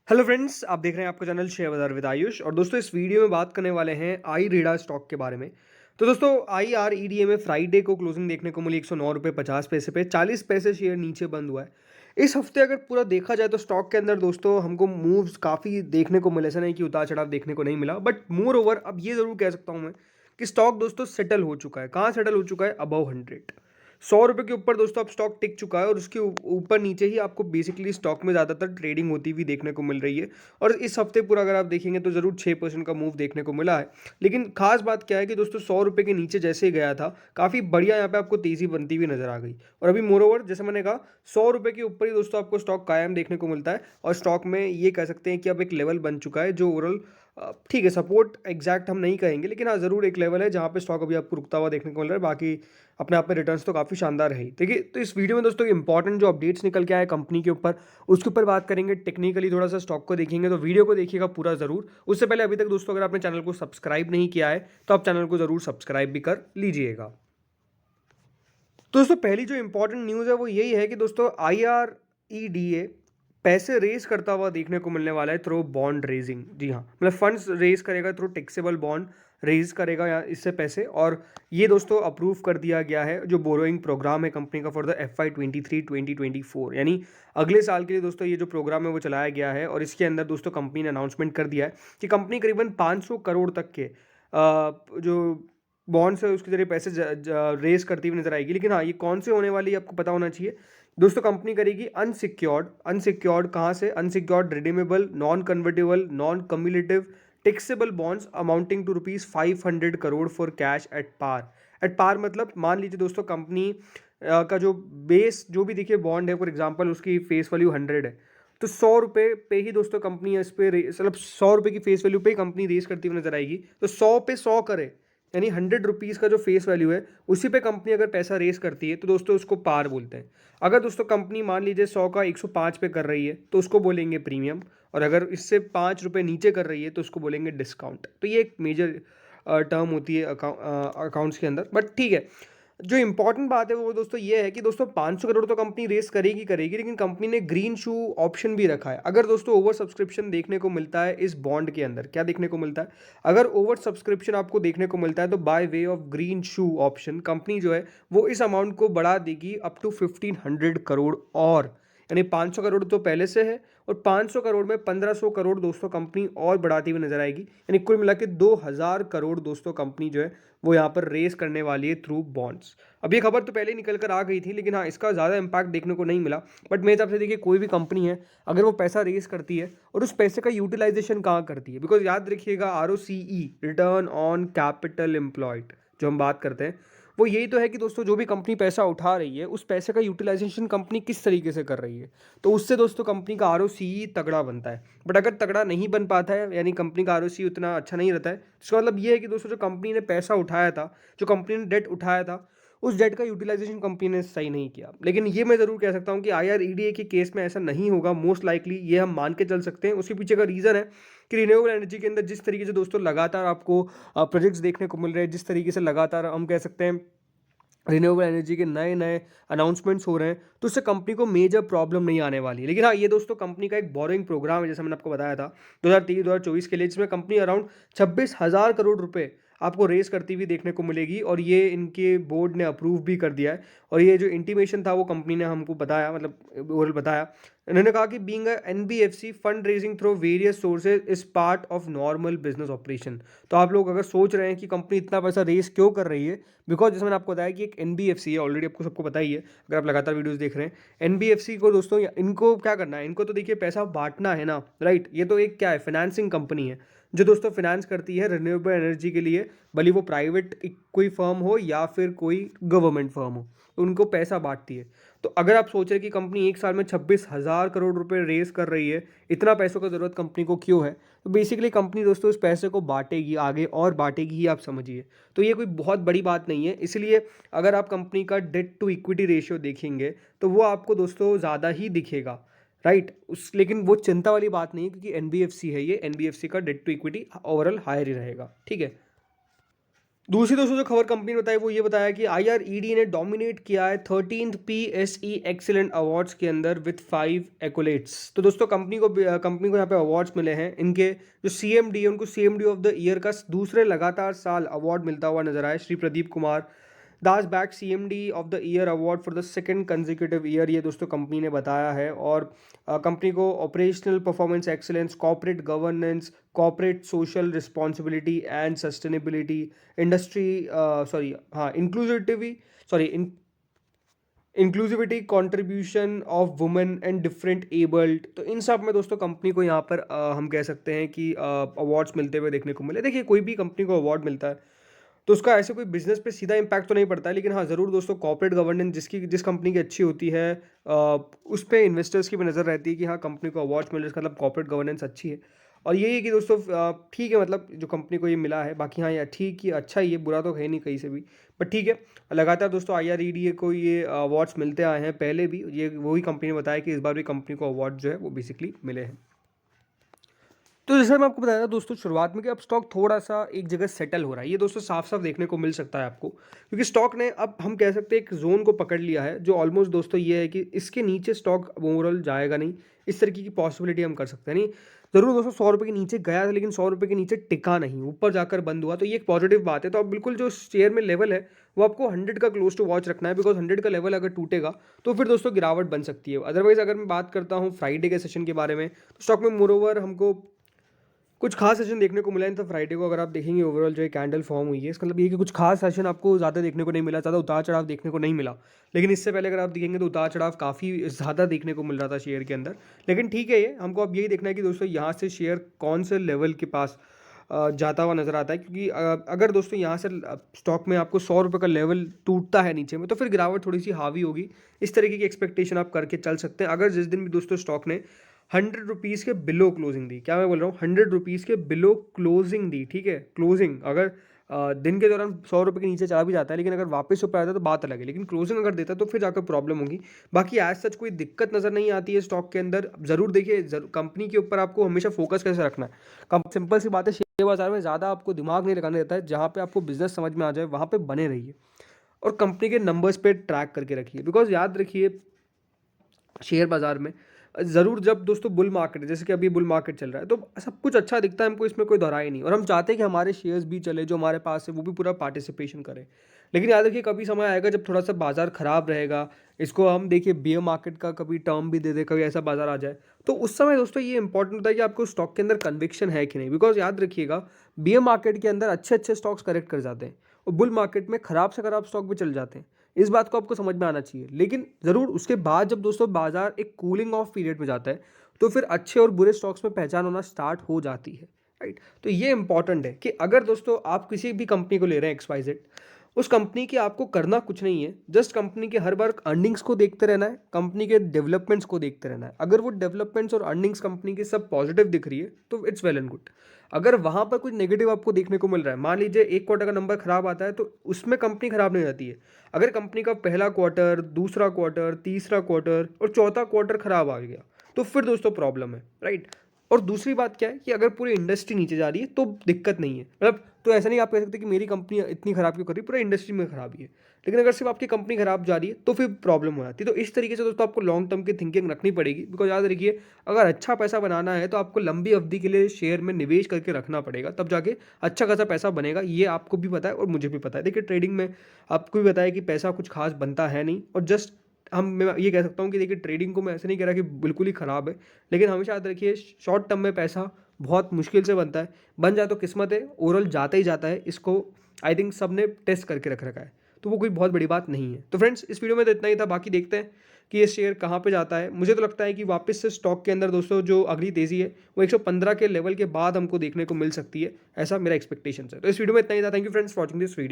Hello friends, आप देख रहे हैं आपका चैनल शेयर बाजार विद आयुष। और दोस्तों इस वीडियो में बात करने वाले हैं आई रीडा स्टॉक के बारे में। तो दोस्तों I R E D A में फ्राइडे को क्लोजिंग देखने को मिली 109 रुपये 50 पैसे पे, 40 पैसे शेयर नीचे बंद हुआ है। इस हफ्ते अगर पूरा देखा जाए तो स्टॉक के अंदर दोस्तों हमको मूव्स काफ़ी देखने को मिले, ऐसा नहीं कि उतार चढ़ाव देखने को नहीं मिला, बट मोर ओवर अब ये ज़रूर कह सकता हूँ मैं कि स्टॉक दोस्तों सेटल हो चुका है। कहाँ सेटल हो चुका है? अबव 100, 100 रुपये के ऊपर दोस्तों अब स्टॉक टिक चुका है और उसके ऊपर नीचे ही आपको बेसिकली स्टॉक में ज़्यादातर ट्रेडिंग होती हुई देखने को मिल रही है। और इस हफ्ते पूरा अगर आप देखेंगे तो ज़रूर 6% का मूव देखने को मिला है। लेकिन खास बात क्या है कि दोस्तों 100 रुपये के नीचे जैसे ही गया था, काफ़ी बढ़िया यहाँ पे आपको तेज़ी बनती हुई नजर आ गई। और अभी मोर ओवर जैसे मैंने कहा, 100 रुपये के ऊपर ही दोस्तों आपको स्टॉक कायम देखने को मिलता है। और स्टॉक में ये कह सकते हैं कि अब एक लेवल बन चुका है जो ओवरऑल ठीक है, सपोर्ट एग्जैक्ट हम नहीं कहेंगे, लेकिन हाँ ज़रूर एक लेवल है जहाँ पे स्टॉक अभी आपको रुकता हुआ देखने को मिल रहा है। बाकी अपने आप में रिटर्न्स तो काफ़ी शानदार है ही। देखिए, तो इस वीडियो में दोस्तों इंपॉर्टेंट जो अपडेट्स निकल के आए कंपनी के ऊपर, उसके ऊपर बात करेंगे। टेक्निकली थोड़ा सा स्टॉक को देखेंगे, तो वीडियो को देखिएगा पूरा ज़रूर। उससे पहले अभी तक दोस्तों अगर आपने चैनल को सब्सक्राइब नहीं किया है तो आप चैनल को ज़रूर सब्सक्राइब भी कर लीजिएगा। तो दोस्तों पहली जो इंपॉर्टेंट न्यूज़ है वो यही है कि दोस्तों I R E D A पैसे रेज करता हुआ देखने को मिलने वाला है थ्रू बॉन्ड रेजिंग। जी हाँ, मतलब फंड्स रेज करेगा थ्रू टैक्सेबल बॉन्ड, रेज करेगा यहाँ इससे पैसे। और ये दोस्तों अप्रूव कर दिया गया है जो बोरोइंग प्रोग्राम है कंपनी का फॉर द FY 23-2024, यानी अगले साल के लिए दोस्तों ये जो प्रोग्राम है वो चलाया गया है। और इसके अंदर दोस्तों कंपनी ने अनाउंसमेंट कर दिया है कि कंपनी करीबन 500 करोड़ तक के जो बॉन्ड्स है उसके जरिए पैसे रेस करती हुई नजर आएगी। लेकिन हाँ, ये कौन से होने वाली है आपको पता होना चाहिए। दोस्तों कंपनी करेगी अनसिक्योर्ड, अनसिक्योर्ड कहाँ से? Unsecured redeemable non convertible non cumulative taxable bonds amounting to ₹500 crore for cash at par. At par मतलब मान लीजिए दोस्तों कंपनी का जो बेस जो भी देखिए बॉन्ड है, फॉर एग्जांपल उसकी फेस वैल्यू 100 है, तो 100 रुपये पे ही दोस्तों कंपनी इस पे मतलब 100 रुपये की फेस वैल्यू पे ही कंपनी रेस करती हुई नजर आएगी। तो 100 पे 100 करे, यानी 100 रुपीज़ का जो फेस वैल्यू है उसी पे कंपनी अगर पैसा रेस करती है तो दोस्तों उसको पार बोलते हैं। अगर दोस्तों कंपनी मान लीजिए 100 का 105 पे कर रही है तो उसको बोलेंगे प्रीमियम। और अगर इससे 5 रुपये नीचे कर रही है तो उसको बोलेंगे डिस्काउंट। तो ये एक मेजर टर्म होती है अकाउंट्स के अंदर, बट ठीक है। जो इंपॉर्टेंट बात है वो दोस्तों ये है कि दोस्तों 500 करोड़ तो कंपनी रेस करेगी करेगी, लेकिन कंपनी ने ग्रीन शू ऑप्शन भी रखा है। अगर दोस्तों ओवर सब्सक्रिप्शन देखने को मिलता है इस बॉन्ड के अंदर, क्या देखने को मिलता है? अगर ओवर सब्सक्रिप्शन आपको देखने को मिलता है तो by way of green shoe option company जो है वो इस अमाउंट को बढ़ा देगी अप टू 1500 करोड़। और यानी 500 करोड़ तो पहले से है और 500 करोड़ में 1500 करोड़ दोस्तों कंपनी और बढ़ाती हुई नजर आएगी। यानी कुल मिला के 2000 करोड़ दोस्तों कंपनी जो है वो यहाँ पर रेस करने वाली है थ्रू बॉन्ड्स। अब ये खबर तो पहले ही निकल कर आ गई थी, लेकिन हाँ इसका ज़्यादा इंपैक्ट देखने को नहीं मिला। बट मेरे हिसाब से देखिए, कोई भी कंपनी है अगर वो पैसा रेस करती है और उस पैसे का यूटिलाइजेशन कहाँ करती है, बिकॉज याद रखिएगा ROCE, return on capital employed, जो हम बात करते हैं वो यही तो है कि दोस्तों जो भी कंपनी पैसा उठा रही है उस पैसे का यूटिलाइजेशन कंपनी किस तरीके से कर रही है, तो उससे दोस्तों कंपनी का ROCE तगड़ा बनता है। बट अगर तगड़ा नहीं बन पाता है, यानी कंपनी का ROCE उतना अच्छा नहीं रहता है, तो इसका मतलब ये है कि दोस्तों जो कंपनी ने पैसा उठाया था, जो कंपनी ने डेट उठाया था, उस डेट का यूटिलाइजेशन कंपनी ने सही नहीं किया। लेकिन ये मैं ज़रूर कह सकता हूँ कि IREDA के केस में ऐसा नहीं होगा, मोस्ट लाइकली ये हम मान के चल सकते हैं। उसके पीछे का रीज़न है कि रिन्यूएबल एनर्जी के अंदर जिस तरीके से दोस्तों लगातार आपको प्रोजेक्ट्स देखने को मिल रहे हैं, जिस तरीके से लगातार हम कह सकते हैं रिन्यूएबल एनर्जी के नए नए अनाउंसमेंट्स हो रहे हैं, तो उससे कंपनी को मेजर प्रॉब्लम नहीं आने वाली है। लेकिन हाँ, ये दोस्तों कंपनी का एक बोरोइंग प्रोग्राम है, जैसे मैंने आपको बताया था 2023-2024 के लिए, जिसमें कंपनी अराउंड 26,000 करोड़ रुपए आपको रेस करती हुई देखने को मिलेगी। और ये इनके बोर्ड ने अप्रूव भी कर दिया है। और ये जो इंटीमेशन था वो कंपनी ने हमको बताया, मतलब ओरल बताया। इन्होंने कहा कि being a NBFC, fund raising through various sources is part of normal business operation. तो आप लोग अगर सोच रहे हैं कि कंपनी इतना पैसा रेस क्यों कर रही है, बिकॉज जैसे मैंने आपको बताया कि एक NBFC है, ऑलरेडी आपको सबको पता ही है अगर आप लगातार वीडियोस देख रहे हैं। NBFC को दोस्तों इनको क्या करना है? इनको तो देखिए पैसा बांटना है ना, राइट? ये तो एक क्या है, फाइनेंसिंग कंपनी है जो दोस्तों फाइनेंस करती है रिन्यूएबल एनर्जी के लिए, भले वो प्राइवेट कोई फर्म हो या फिर कोई गवर्नमेंट फर्म हो, तो उनको पैसा बांटती है। तो अगर आप सोच रहे हैं कि कंपनी एक साल में 26,000 करोड़ रुपए रेस कर रही है, इतना पैसों का ज़रूरत कंपनी को क्यों है, तो बेसिकली कंपनी दोस्तों इस पैसे को बांटेगी आगे और बांटेगी ही, आप समझिए। तो ये कोई बहुत बड़ी बात नहीं है। इसलिए अगर आप कंपनी का डेट टू इक्विटी रेशियो देखेंगे तो वो आपको दोस्तों ज़्यादा ही दिखेगा, राइट? उस लेकिन वो चिंता वाली बात नहीं है, क्योंकि NBFC है, ये NBFC का debt to equity overall higher ही रहेगा, ठीक है। दूसरी दोस्तों जो खबर कंपनी ने बताई वो ये बताया कि IRED ने डोमिनेट किया है 13th PSE एक्सीलेंट अवार्ड्स के अंदर विथ 5 एक्कोलेट्स। तो दोस्तों कंपनी को यहाँ पे अवार्ड्स मिले हैं। इनके जो CMD है उनको CMD ऑफ द ईयर का दूसरे लगातार साल अवार्ड मिलता हुआ नजर आया। Shri Pradeep Kumar Das bags CMD of the year award for the second consecutive year, ये दोस्तों कंपनी ने बताया है। और कंपनी को operational performance excellence, corporate governance, corporate social responsibility and sustainability, industry sorry हाँ inclusivity sorry inclusivity, contribution of women and different abled, तो इन सब में दोस्तों कंपनी को यहाँ पर हम कह सकते हैं कि अवार्ड्स मिलते हुए देखने को मिले। देखिए कोई भी कंपनी को अवार्ड मिलता है तो उसका ऐसे कोई बिजनेस पे सीधा इम्पैक्ट तो नहीं पड़ता है, लेकिन हाँ ज़रूर दोस्तों कॉर्पोरेट गवर्नेंस जिस कंपनी की अच्छी होती है उस पे इन्वेस्टर्स की भी नज़र रहती है कि हाँ कंपनी को अवार्ड्स मिल रहे हैं, इसका मतलब कॉर्पोरेट गवर्नेंस अच्छी है। और यही है कि दोस्तों ठीक है, मतलब जो कंपनी को ये मिला है, बाकी हाँ यार ठीक ही अच्छा ही है, बुरा तो है नहीं कहीं से भी, बट ठीक है। लगातार दोस्तों IREDA को ये अवार्ड्स मिलते आए हैं पहले भी, ये वही कंपनी ने बताया कि इस बार भी कंपनी को अवार्ड जो है वो बेसिकली मिले हैं। तो जैसे मैं आपको बताया था दोस्तों शुरुआत में कि अब स्टॉक थोड़ा सा एक जगह सेटल हो रहा है, ये दोस्तों साफ साफ देखने को मिल सकता है आपको, क्योंकि स्टॉक ने अब हम कह सकते हैं एक जोन को पकड़ लिया है जो ऑलमोस्ट दोस्तों ये है कि इसके नीचे स्टॉक ओवरऑल जाएगा नहीं, इस तरीके की पॉसिबिलिटी हम कर सकते हैं नहीं। जरूर दोस्तों 100 रुपये के नीचे गया था लेकिन 100 रुपये के नीचे टिका नहीं, ऊपर जाकर बंद हुआ, तो ये एक पॉजिटिव बात है। तो अब बिल्कुल जो शेयर में लेवल है वो आपको 100 का क्लोज टू वॉच रखना है, बिकॉज 100 का लेवल अगर टूटेगा तो फिर दोस्तों गिरावट बन सकती है। अदरवाइज अगर मैं बात करता हूँ फ्राइडे के सेशन के बारे में, तो स्टॉक में मोरोवर हमको कुछ खास सेशन देखने को मिला है। तो फ्राइडे को अगर आप देखेंगे ओवरऑल जो कैंडल फॉर्म हुई है, इसका मतलब ये कि कुछ खास सेशन आपको ज़्यादा देखने को नहीं मिला, ज़्यादा उतार चढ़ाव देखने को नहीं मिला। लेकिन इससे पहले अगर आप देखेंगे तो उतार चढ़ाव काफ़ी ज़्यादा देखने को मिल रहा था शेयर के अंदर। लेकिन ठीक है, ये हमको अब यही देखना है कि दोस्तों यहाँ से शेयर कौन से लेवल के पास जाता हुआ नज़र आता है, क्योंकि अगर दोस्तों यहाँ से स्टॉक में आपको 100 रुपये का लेवल टूटता है नीचे में, तो फिर गिरावट थोड़ी सी हावी होगी। इस तरीके की एक्सपेक्टेशन आप करके चल सकते हैं। अगर जिस दिन भी दोस्तों स्टॉक ने 100 रुपीज़ के बिलो क्लोजिंग दी, क्या मैं बोल रहा हूँ, 100 रुपीज़ के बिलो क्लोजिंग दी, ठीक है, क्लोजिंग अगर दिन के दौरान 100 रुपये के नीचे चला भी जाता है, लेकिन अगर वापस ऊपर आता है तो बात अलग है, लेकिन क्लोजिंग अगर देता है तो फिर जाकर प्रॉब्लम होगी। बाकी एज सच कोई दिक्कत नज़र नहीं आती है स्टॉक के अंदर। ज़रूर देखिए कंपनी के ऊपर आपको हमेशा फोकस कैसे रखना है। सिंपल सी बात है, शेयर बाजार में ज़्यादा आपको दिमाग नहीं लगाने देता है, जहाँ पे आपको बिजनेस समझ में आ जाए वहाँ पे बने रहिए और कंपनी के नंबर्स पे ट्रैक करके रखिए। बिकॉज याद रखिए शेयर बाजार में ज़रूर जब दोस्तों बुल मार्केट है, जैसे कि अभी बुल मार्केट चल रहा है, तो सब कुछ अच्छा दिखता है हमको, इसमें कोई दोहराई नहीं, और हम चाहते हैं कि हमारे शेयर्स भी चले, जो हमारे पास है वो भी पूरा पार्टिसिपेशन करें। लेकिन याद रखिए कभी समय आएगा जब थोड़ा सा बाजार खराब रहेगा, इसको हम देखिए बेयर मार्केट का कभी टर्म भी दे दे, कभी ऐसा बाजार आ जाए, तो उस समय दोस्तों ये इंपॉर्टेंट होता है कि आपको स्टॉक के अंदर कन्विक्शन है कि नहीं। बिकॉज याद रखिएगा बेयर मार्केट के अंदर अच्छे अच्छे स्टॉक्स करेक्ट कर जाते हैं और बुल मार्केट में खराब से खराब स्टॉक भी चल जाते हैं। इस बात को आपको समझ में आना चाहिए। लेकिन ज़रूर उसके बाद जब दोस्तों बाजार एक कूलिंग ऑफ पीरियड में जाता है तो फिर अच्छे और बुरे स्टॉक्स में पहचान होना स्टार्ट हो जाती है, राइट। तो ये इंपॉर्टेंट है कि अगर दोस्तों आप किसी भी कंपनी को ले रहे हैं XYZ, उस कंपनी की आपको करना कुछ नहीं है, जस्ट कंपनी के हर बार अर्निंग्स को देखते रहना है, कंपनी के डेवलपमेंट्स को देखते रहना है। अगर वो डेवलपमेंट्स और अर्निंग्स कंपनी की सब पॉजिटिव दिख रही है तो इट्स वेल एंड गुड। अगर वहाँ पर कुछ नेगेटिव आपको देखने को मिल रहा है, मान लीजिए एक क्वार्टर का नंबर खराब आता है, तो उसमें कंपनी खराब नहीं जाती है। अगर कंपनी का पहला क्वार्टर, दूसरा क्वार्टर, तीसरा क्वार्टर और चौथा क्वार्टर खराब आ गया तो फिर दोस्तों प्रॉब्लम है, राइट। और दूसरी बात क्या है कि अगर पूरी इंडस्ट्री नीचे जा रही है तो दिक्कत नहीं है, मतलब तो ऐसा नहीं आप कह सकते कि मेरी कंपनी इतनी खराब क्यों कर रही है, पूरा इंडस्ट्री में खराबी है। लेकिन अगर सिर्फ आपकी कंपनी खराब जा रही है तो फिर प्रॉब्लम हो जाती है। तो इस तरीके से दोस्तों आपको लॉन्ग टर्म की थिंकिंग रखनी पड़ेगी। बिकॉज याद रखिए अगर अच्छा पैसा बनाना है तो आपको लंबी अवधि के लिए शेयर में निवेश करके रखना पड़ेगा, तब जाके अच्छा खासा पैसा बनेगा। ये आपको भी पता है और मुझे भी पता है। देखिए ट्रेडिंग में आपको भी पता है कि पैसा कुछ खास बनता है नहीं, और जस्ट मैं ये कह सकता हूँ कि देखिए ट्रेडिंग को मैं ऐसे नहीं कह रहा कि बिल्कुल ही ख़राब है, लेकिन हमेशा याद रखिए शॉर्ट टर्म में पैसा बहुत मुश्किल से बनता है, बन जाए तो किस्मत है, ओवरऑल जाता ही जाता है। इसको आई थिंक सब ने टेस्ट करके रख रखा है, तो वो कोई बहुत बड़ी बात नहीं है। तो फ्रेंड्स इस वीडियो में तो इतना ही था, बाकी देखते हैं कि ये शेयर कहाँ पे जाता है। मुझे तो लगता है कि वापस से स्टॉक के अंदर दोस्तों जो अगली तेज़ी है वो 115 के लेवल के बाद हमको देखने को मिल सकती है, ऐसा मेरा एक्सपेक्टेशन है। तो इस वीडियो में इतना ही था। Thank you friends for watching this video.